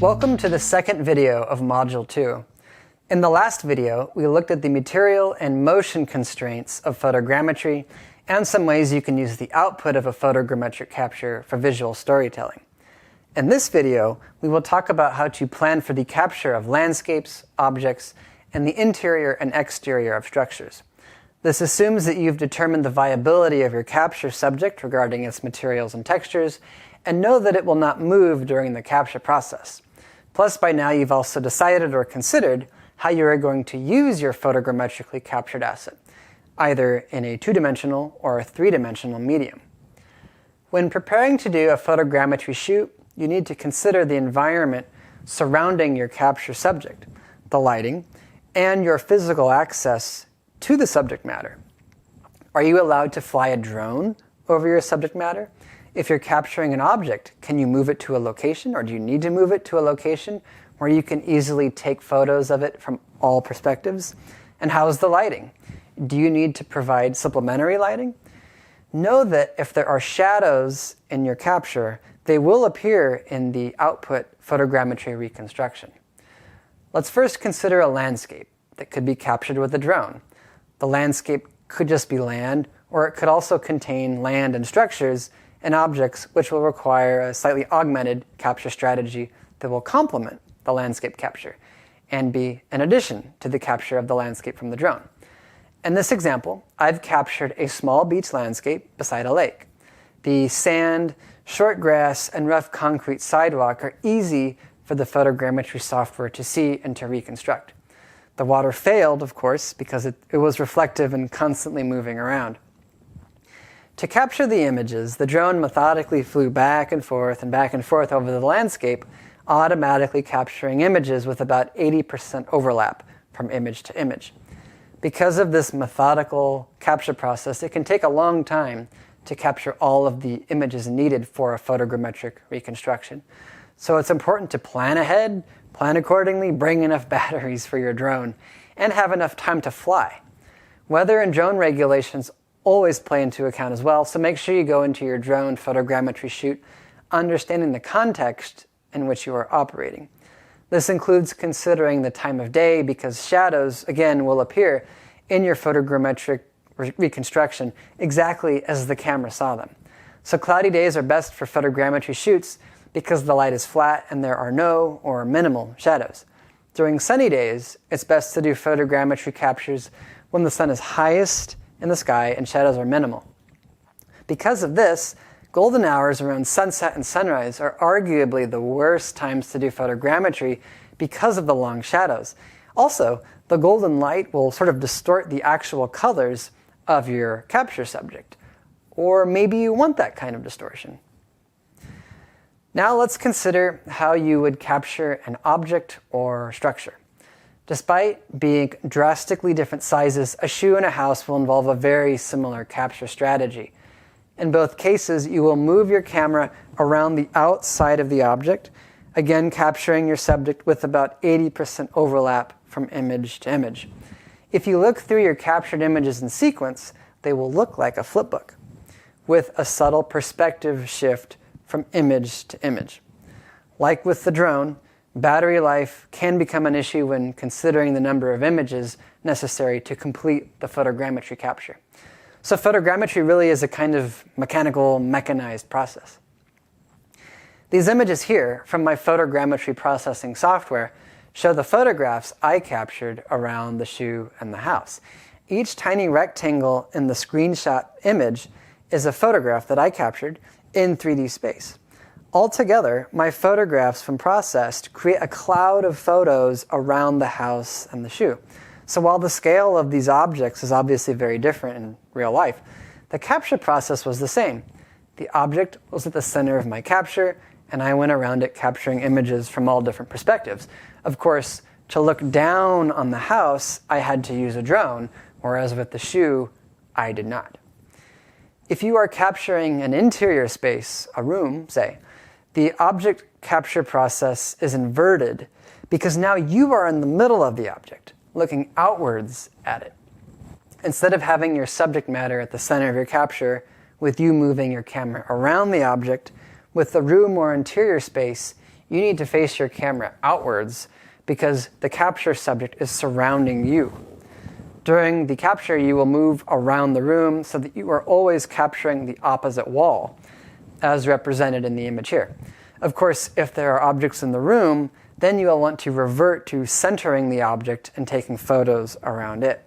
Welcome to the second video of Module 2. In the last video, we looked at the material and motion constraints of photogrammetry and some ways you can use the output of a photogrammetric capture for visual storytelling. In this video, we will talk about how to plan for the capture of landscapes, objects, and the interior and exterior of structures. This assumes that you've determined the viability of your capture subject regarding its materials and textures, and know that it will not move during the capture process. Plus, by now you've also decided or considered how you are going to use your photogrammetrically captured asset, either in a two-dimensional or a three-dimensional medium. When preparing to do a photogrammetry shoot, you need to consider the environment surrounding your capture subject, the lighting, and your physical access to the subject matter. Are you allowed to fly a drone over your subject matter? If you're capturing an object, can you move it to a location, or do you need to move it to a location where you can easily take photos of it from all perspectives? And how is the lighting? Do you need to provide supplementary lighting? Know that if there are shadows in your capture, they will appear in the output photogrammetry reconstruction. Let's first consider a landscape that could be captured with a drone. The landscape could just be land, or it could also contain land and structures and objects which will require a slightly augmented capture strategy that will complement the landscape capture and be an addition to the capture of the landscape from the drone. In this example, I've captured a small beach landscape beside a lake. The sand, short grass, and rough concrete sidewalk are easy for the photogrammetry software to see and to reconstruct. The water failed, of course, because it was reflective and constantly moving around. To capture the images, the drone methodically flew back and forth over the landscape, automatically capturing images with about 80% overlap from image to image. Because of this methodical capture process, it can take a long time to capture all of the images needed for a photogrammetric reconstruction. So it's important to plan ahead, plan accordingly, bring enough batteries for your drone, and have enough time to fly. Weather and drone regulations always play into account as well, so make sure you go into your drone photogrammetry shoot understanding the context in which you are operating. This includes considering the time of day, because shadows, again, will appear in your photogrammetric reconstruction exactly as the camera saw them. So cloudy days are best for photogrammetry shoots because the light is flat and there are no or minimal shadows. During sunny days, it's best to do photogrammetry captures when the sun is highest in the sky and shadows are minimal. Because of this, golden hours around sunset and sunrise are arguably the worst times to do photogrammetry because of the long shadows. Also, the golden light will sort of distort the actual colors of your capture subject. Or maybe you want that kind of distortion. Now let's consider how you would capture an object or structure. Despite being drastically different sizes, a shoe and a house will involve a very similar capture strategy. In both cases, you will move your camera around the outside of the object, again capturing your subject with about 80% overlap from image to image. If you look through your captured images in sequence, they will look like a flipbook, with a subtle perspective shift from image to image. Like with the drone, battery life can become an issue when considering the number of images necessary to complete the photogrammetry capture. So photogrammetry really is a kind of mechanized process. These images here from my photogrammetry processing software show the photographs I captured around the shoe and the house. Each tiny rectangle in the screenshot image is a photograph that I captured in 3D space. Altogether, my photographs from Processed create a cloud of photos around the house and the shoe. So while the scale of these objects is obviously very different in real life, the capture process was the same. The object was at the center of my capture, and I went around it capturing images from all different perspectives. Of course, to look down on the house, I had to use a drone, whereas with the shoe, I did not. If you are capturing an interior space, a room, say, the object capture process is inverted because now you are in the middle of the object, looking outwards at it. Instead of having your subject matter at the center of your capture, with you moving your camera around the object, with the room or interior space, you need to face your camera outwards because the capture subject is surrounding you. During the capture, you will move around the room so that you are always capturing the opposite wall, as represented in the image here. Of course, if there are objects in the room, then you will want to revert to centering the object and taking photos around it.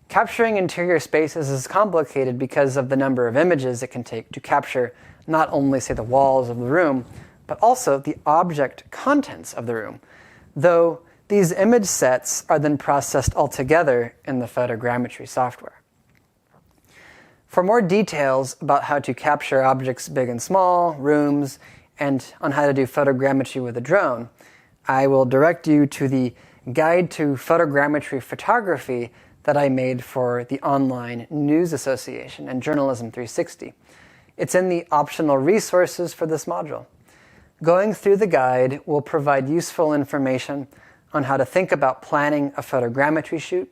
Capturing interior spaces is complicated because of the number of images it can take to capture not only, say, the walls of the room, but also the object contents of the room, though these image sets are then processed all together in the photogrammetry software. For more details about how to capture objects big and small, rooms, and on how to do photogrammetry with a drone, I will direct you to the Guide to Photogrammetry Photography that I made for the Online News Association and Journalism 360. It's in the optional resources for this module. Going through the guide will provide useful information on how to think about planning a photogrammetry shoot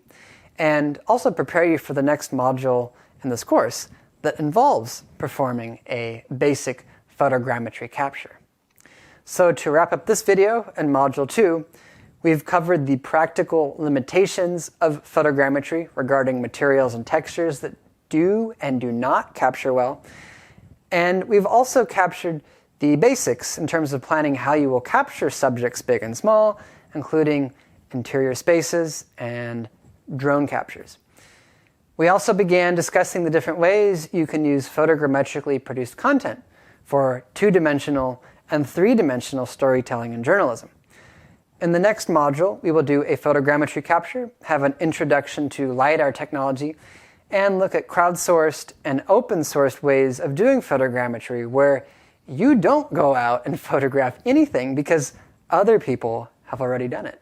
and also prepare you for the next module in this course that involves performing a basic photogrammetry capture. So to wrap up this video in Module 2, we've covered the practical limitations of photogrammetry regarding materials and textures that do and do not capture well. And we've also captured the basics in terms of planning how you will capture subjects big and small, including interior spaces and drone captures. We also began discussing the different ways you can use photogrammetrically produced content for two-dimensional and three-dimensional storytelling and journalism. In the next module, we will do a photogrammetry capture, have an introduction to LiDAR technology, and look at crowdsourced and open-sourced ways of doing photogrammetry where you don't go out and photograph anything because other people have already done it.